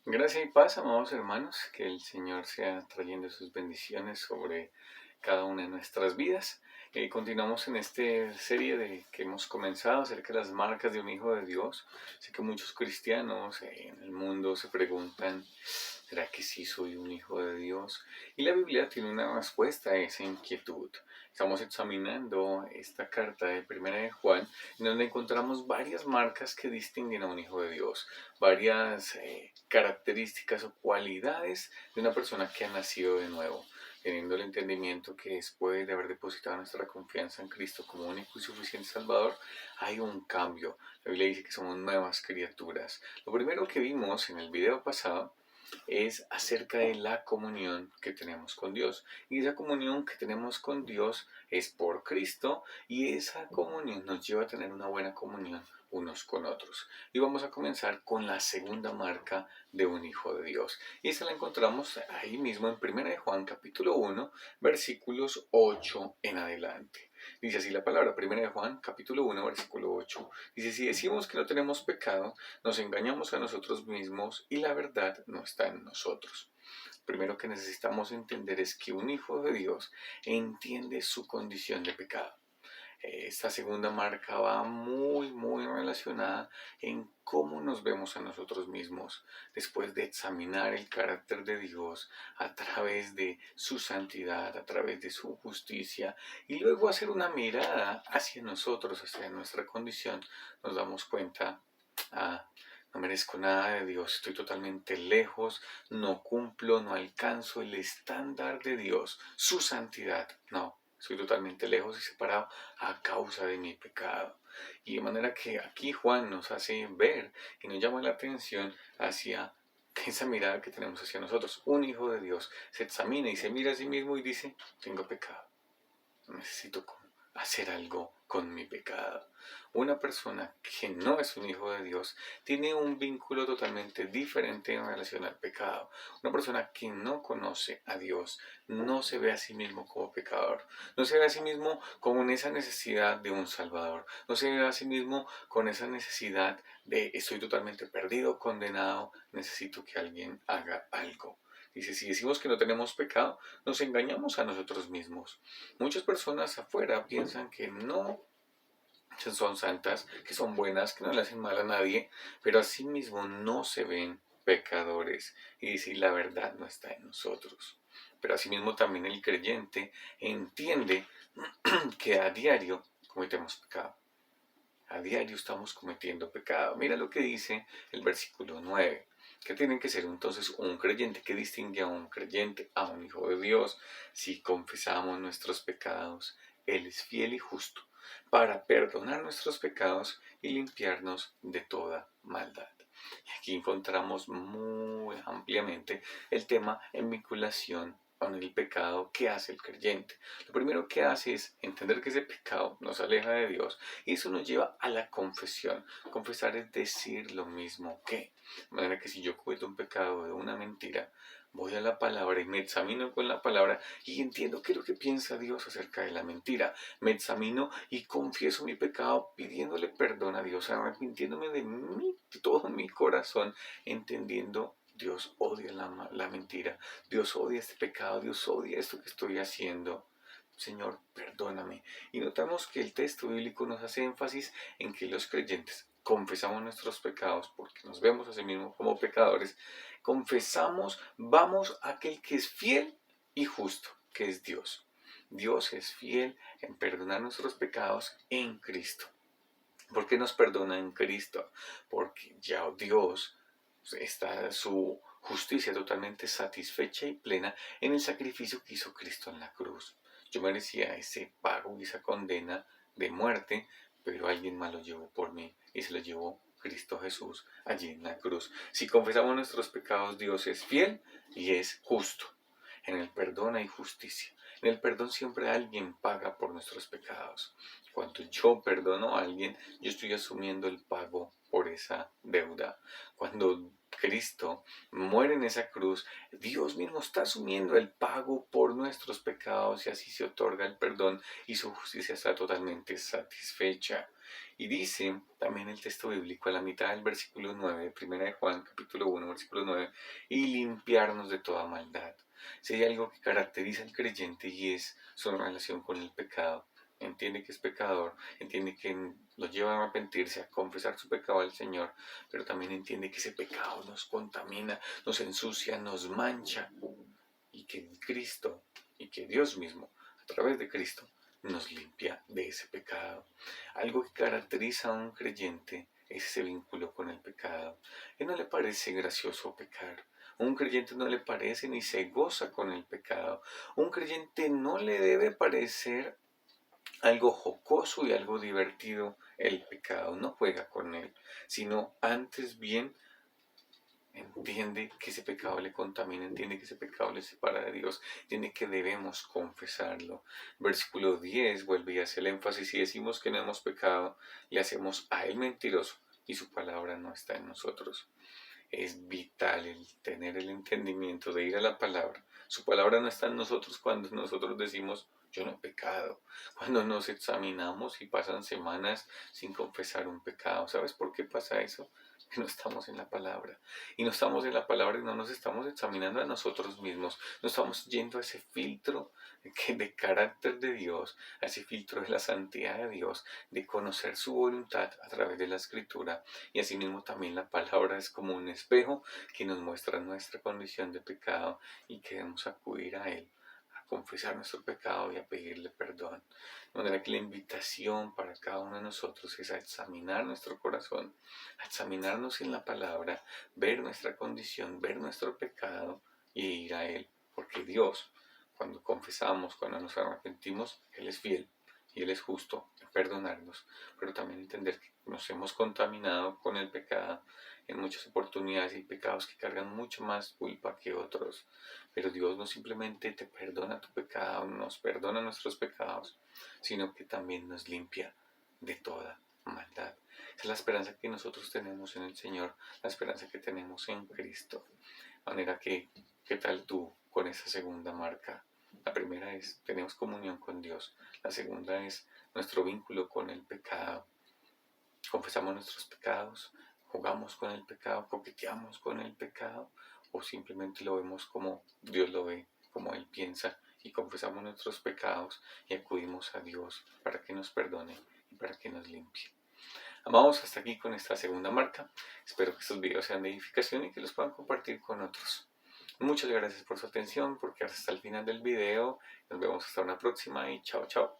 Gracias y paz, amados hermanos, que el Señor sea trayendo sus bendiciones sobre cada una de nuestras vidas. Continuamos en esta serie que hemos comenzado acerca de las marcas de un hijo de Dios. Sé que muchos cristianos en el mundo se preguntan, ¿será que sí soy un hijo de Dios? Y la Biblia tiene una respuesta a esa inquietud. Estamos examinando esta carta de Primera de Juan, en donde encontramos varias marcas que distinguen a un hijo de Dios, varias características o cualidades de una persona que ha nacido de nuevo, teniendo el entendimiento que después de haber depositado nuestra confianza en Cristo como único y suficiente Salvador, hay un cambio. La Biblia dice que somos nuevas criaturas. Lo primero que vimos en el video pasado es acerca de la comunión que tenemos con Dios. Y esa comunión que tenemos con Dios es por Cristo, y esa comunión nos lleva a tener una buena comunión unos con otros. Y vamos a comenzar con la segunda marca de un hijo de Dios. Y esa la encontramos ahí mismo en 1 de Juan capítulo 1, versículos 8 en adelante. Dice así la palabra, 1 de Juan capítulo 1, versículo 8. Dice, si decimos que no tenemos pecado, nos engañamos a nosotros mismos y la verdad no está en nosotros. Primero que necesitamos entender es que un hijo de Dios entiende su condición de pecado. Esta segunda marca va muy relacionada en cómo nos vemos a nosotros mismos después de examinar el carácter de Dios a través de su santidad, a través de su justicia, y luego hacer una mirada hacia nosotros, hacia nuestra condición. Nos damos cuenta, no merezco nada de Dios, estoy totalmente lejos, no cumplo, no alcanzo el estándar de Dios, su santidad, no. Soy totalmente lejos y separado a causa de mi pecado. Y de manera que aquí Juan nos hace ver y nos llama la atención hacia esa mirada que tenemos hacia nosotros. Un hijo de Dios se examina y se mira a sí mismo y dice, tengo pecado, necesito hacer algo con mi pecado. Una persona que no es un hijo de Dios tiene un vínculo totalmente diferente en relación al pecado. Una persona que no conoce a Dios no se ve a sí mismo como pecador, no se ve a sí mismo con esa necesidad de un Salvador, no se ve a sí mismo con esa necesidad de estoy totalmente perdido, condenado, necesito que alguien haga algo. Dice, si decimos que no tenemos pecado, nos engañamos a nosotros mismos. Muchas personas afuera piensan que no son santas, que son buenas, que no le hacen mal a nadie, pero asimismo no se ven pecadores. Y dice, la verdad no está en nosotros. Pero asimismo también el creyente entiende que a diario cometemos pecado. A diario estamos cometiendo pecado. Mira lo que dice el versículo 9. Que tiene que ser entonces un creyente que distingue a un creyente, a un hijo de Dios. Si confesamos nuestros pecados, Él es fiel y justo para perdonar nuestros pecados y limpiarnos de toda maldad. Y aquí encontramos muy ampliamente el tema en vinculación con el pecado que hace el creyente. Lo primero que hace es entender que ese pecado nos aleja de Dios, y eso nos lleva a la confesión. Confesar es decir lo mismo que. De manera que si yo cometo un pecado de una mentira, voy a la palabra y me examino con la palabra y entiendo qué es lo que piensa Dios acerca de la mentira. Me examino y confieso mi pecado pidiéndole perdón a Dios, arrepintiéndome de todo mi corazón, entendiendo Dios odia la mentira, Dios odia este pecado, Dios odia esto que estoy haciendo. Señor, perdóname. Y notamos que el texto bíblico nos hace énfasis en que los creyentes confesamos nuestros pecados porque nos vemos a sí mismos como pecadores. Confesamos, vamos a aquel que es fiel y justo, que es Dios. Dios es fiel en perdonar nuestros pecados en Cristo. ¿Por qué nos perdona en Cristo? Porque ya Dios está su justicia totalmente satisfecha y plena en el sacrificio que hizo Cristo en la cruz. Yo merecía ese pago y esa condena de muerte, pero alguien más lo llevó por mí y se lo llevó Cristo Jesús allí en la cruz. Si confesamos nuestros pecados, Dios es fiel y es justo. En el perdón hay justicia. En el perdón siempre alguien paga por nuestros pecados. Cuando yo perdono a alguien, yo estoy asumiendo el pago por esa deuda. Cuando Cristo muere en esa cruz, Dios mismo está asumiendo el pago por nuestros pecados y así se otorga el perdón y su justicia está totalmente satisfecha. Y dice también el texto bíblico a la mitad del versículo 9, de 1 de Juan, capítulo 1, versículo 9, y limpiarnos de toda maldad. Si hay algo que caracteriza al creyente y es su relación con el pecado, entiende que es pecador, entiende que lo lleva a arrepentirse, a confesar su pecado al Señor, pero también entiende que ese pecado nos contamina, nos ensucia, nos mancha, y que Cristo, y que Dios mismo, a través de Cristo, nos limpia de ese pecado. Algo que caracteriza a un creyente es ese vínculo con el pecado. ¿Qué no le parece gracioso pecar? Un creyente no le parece ni se goza con el pecado. Un creyente no le debe parecer algo jocoso y algo divertido el pecado. No juega con él, sino antes bien entiende que ese pecado le contamina, entiende que ese pecado le separa de Dios, entiende que debemos confesarlo. Versículo 10 vuelve y hace el énfasis: si decimos que no hemos pecado, le hacemos a él mentiroso y su palabra no está en nosotros. Es vital el tener el entendimiento de ir a la palabra. Su palabra no está en nosotros cuando nosotros decimos yo no he pecado, cuando nos examinamos y pasan semanas sin confesar un pecado. ¿Sabes por qué pasa eso? Que no estamos en la palabra. Y no estamos en la palabra y no nos estamos examinando a nosotros mismos. No estamos yendo a ese filtro de carácter de Dios, a ese filtro de la santidad de Dios, de conocer su voluntad a través de la Escritura. Y asimismo también la palabra es como un espejo que nos muestra nuestra condición de pecado y queremos acudir a Él, a confesar nuestro pecado y a pedirle perdón. De manera que la invitación para cada uno de nosotros es a examinar nuestro corazón, a examinarnos en la palabra, ver nuestra condición, ver nuestro pecado y ir a Él. Porque Dios, cuando confesamos, cuando nos arrepentimos, Él es fiel y Él es justo en perdonarnos, pero también entender que nos hemos contaminado con el pecado. En muchas oportunidades hay pecados que cargan mucho más culpa que otros, pero Dios no simplemente te perdona tu pecado, nos perdona nuestros pecados, sino que también nos limpia de toda maldad. Esa es la esperanza que nosotros tenemos en el Señor, la esperanza que tenemos en Cristo. De manera que, ¿qué tal tú con esa segunda marca? La primera es, tenemos comunión con Dios. La segunda es nuestro vínculo con el pecado. Confesamos nuestros pecados, jugamos con el pecado, coqueteamos con el pecado, o simplemente lo vemos como Dios lo ve, como Él piensa, y confesamos nuestros pecados y acudimos a Dios para que nos perdone y para que nos limpie. Vamos hasta aquí con esta segunda marca. Espero que estos videos sean de edificación y que los puedan compartir con otros. Muchas gracias por su atención, por quedarse hasta el final del video. Nos vemos hasta una próxima y chao, chao.